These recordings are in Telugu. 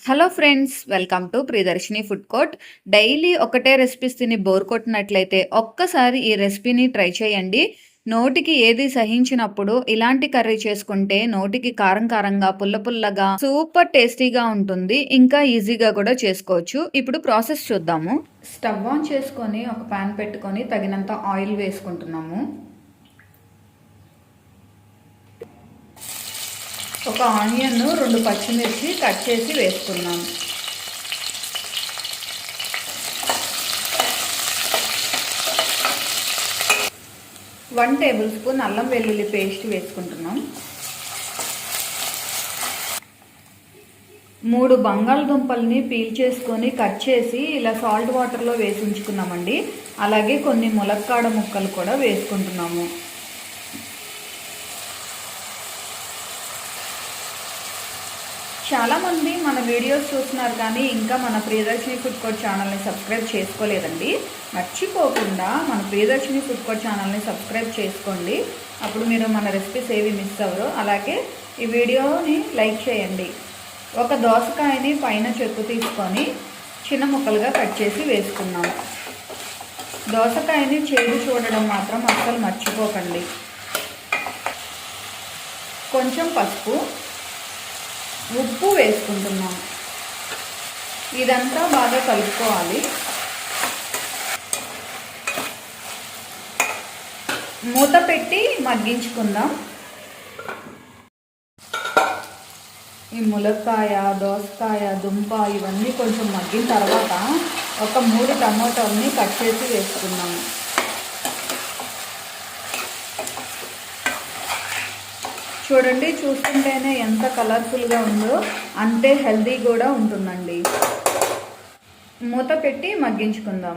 Hello friends, welcome to Priyadarshini food court. Daily ఒకటే రెసిపీస్ తిని బోర్ కొట్టినట్లయితే ఒక్కసారి ఈ రెసిపీని ట్రై చేయండి. నోటికి ఏది సహించినప్పుడు ఇలాంటి కర్రీ చేసుకుంటే నోటికి కారం కారంగా, పుల్ల పుల్లగా, సూపర్ టేస్టీగా ఉంటుంది. ఇంకా ఈజీగా కూడా చేసుకోవచ్చు. ఇప్పుడు ప్రాసెస్ చూద్దాము. స్టవ్ ఆన్ చేసుకొని ఒక పాన్ పెట్టుకొని తగినంత ఆయిల్ వేసుకుంటున్నాము. ఒక ఆనియన్, 2 పచ్చిమిర్చి కట్ చేసి వేసుకున్నాం. వన్ టేబుల్ స్పూన్ అల్లం వెల్లుల్లి పేస్ట్ వేసుకుంటున్నాం. 3 బంగాళదుంపల్ని పీల్ చేసుకొని కట్ చేసి ఇలా సాల్ట్ వాటర్లో వేసి ఉంచుకున్నామండి. అలాగే కొన్ని ములక్కాడ ముక్కలు కూడా వేసుకుంటున్నాము. చాలామంది మన వీడియోస్ చూస్తున్నారు కానీ ఇంకా మన ప్రియదర్శిని ఫుడ్ కోర్ట్ ఛానల్ని సబ్స్క్రైబ్ చేసుకోలేదండి. మర్చిపోకుండా మన ప్రియదర్శిని ఫుడ్ కోర్ట్ ఛానల్ని సబ్స్క్రైబ్ చేసుకోండి. అప్పుడు మీరు మన రెసిపీస్ ఏవి మిస్ అవ్వరు. అలాగే ఈ వీడియోని లైక్ చేయండి. ఒక దోసకాయని పైన చెక్కు తీసుకొని చిన్న ముక్కలుగా కట్ చేసి వేసుకున్నాము. దోసకాయని చేదు చూడడం మాత్రం అస్సలు మర్చిపోకండి. కొంచెం పసుపు, ఉప్పు వేసుకుంటున్నాం. ఇదంతా బాగా కలుపుకోవాలి. మూత పెట్టి మగ్గించుకుందాం. ఈ ములక్కాయ, దోసకాయ, దుంప ఇవన్నీ కొంచెం మగ్గిన తర్వాత ఒక 3 టమాటాలని కట్ చేసి వేసుకున్నాము. చూడండి, చూస్తుంటేనే ఎంత కలర్ఫుల్గా ఉందో అంతే హెల్దీ కూడా ఉంటుందండి. మూత పెట్టి మగ్గించుకుందాం.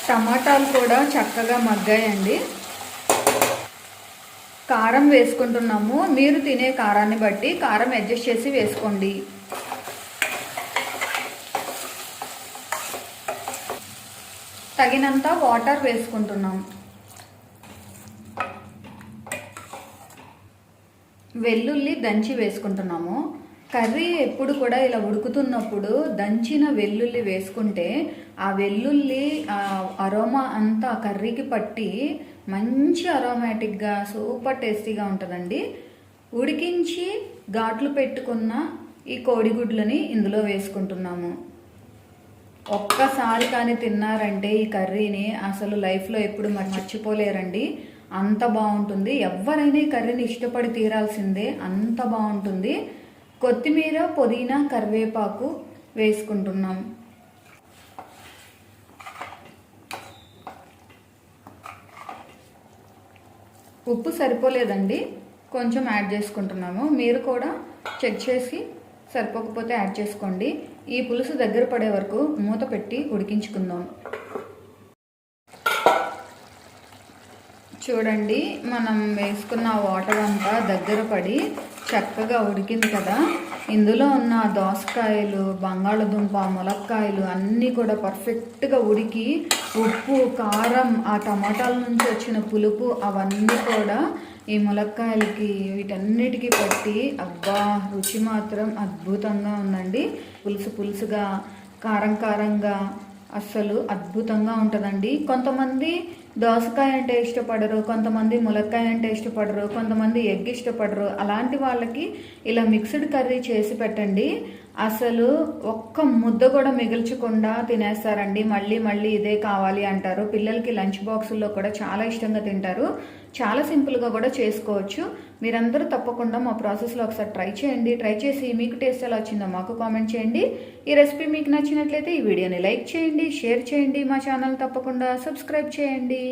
టమాటాలు కూడా చక్కగా మగ్గాయండి. కారం వేసుకుంటున్నాము. మీరు తినే కారాన్ని బట్టి కారం అడ్జస్ట్ చేసి వేసుకోండి. తగినంత వాటర్ వేసుకుంటున్నాం. వెల్లుల్లి దంచి వేసుకుంటున్నాము. కర్రీ ఎప్పుడు కూడా ఇలా ఉడుకుతున్నప్పుడు దంచిన వెల్లుల్లి వేసుకుంటే ఆ వెల్లుల్లి అరోమా అంతా కర్రీకి పట్టి మంచి అరోమాటిక్గా సూపర్ టేస్టీగా ఉంటుందండి. ఉడికించి ఘాట్లు పెట్టుకున్న ఈ కోడిగుడ్లని ఇందులో వేసుకుంటున్నాము. ఒక్కసారి కానీ తిన్నారంటే ఈ కర్రీని అసలు లైఫ్లో ఎప్పుడు మర్చిపోలేరండి. అంత బాగుంటుంది. ఎవరైనా ఈ కర్రీని ఇష్టపడి తీరాల్సిందే, అంత బాగుంటుంది. కొత్తిమీర, పుదీనా, కరివేపాకు వేసుకుంటున్నాం. ఉప్పు సరిపోలేదండి, కొంచెం యాడ్ చేసుకుంటున్నాము. మీరు కూడా చెక్ చేసి సరిపోకపోతే యాడ్ చేసుకోండి. ఈ పులుసు దగ్గర పడే వరకు మూత పెట్టి ఉడికించుకుందాం. చూడండి, మనం వేసుకున్న వాటర్ అంతా దగ్గర పడి చక్కగా ఉడికింది కదా. ఇందులో ఉన్న దోసకాయలు, బంగాళదుంప, ములక్కాయలు అన్నీ కూడా పర్ఫెక్ట్గా ఉడికి ఉప్పు, కారం, ఆ టమాటాల నుంచి వచ్చిన పులుపు అవన్నీ కూడా ఈ ములక్కాయలకి వీటన్నిటికీ పట్టి అబ్బా రుచి మాత్రం అద్భుతంగా ఉందండి. పులుసు పులుసుగా, కారం కారంగా అస్సలు అద్భుతంగా ఉంటుందండి. కొంతమంది దోసకాయ అంటే ఇష్టపడరు, కొంతమంది ములక్కాయ అంటే ఇష్టపడరు, కొంతమంది ఎగ్ ఇష్టపడరు. అలాంటి వాళ్ళకి ఇలా మిక్స్డ్ కర్రీ చేసి పెట్టండి. అసలు ఒక్క ముద్ద కూడా మిగిల్చకుండా తినేస్తారండి. మళ్ళీ మళ్ళీ ఇదే కావాలి అంటారు. పిల్లలకి లంచ్ బాక్సుల్లో కూడా చాలా ఇష్టంగా తింటారు. చాలా సింపుల్గా కూడా చేసుకోవచ్చు. మీరందరూ తప్పకుండా మా ప్రాసెస్లో ఒకసారి ట్రై చేయండి. ట్రై చేసి మీకు టేస్ట్ ఎలా వచ్చిందో మాకు కామెంట్ చేయండి. ఈ రెసిపీ మీకు నచ్చినట్లయితే ఈ వీడియోని లైక్ చేయండి, షేర్ చేయండి. మా ఛానల్ తప్పకుండా సబ్స్క్రైబ్ చేయండి.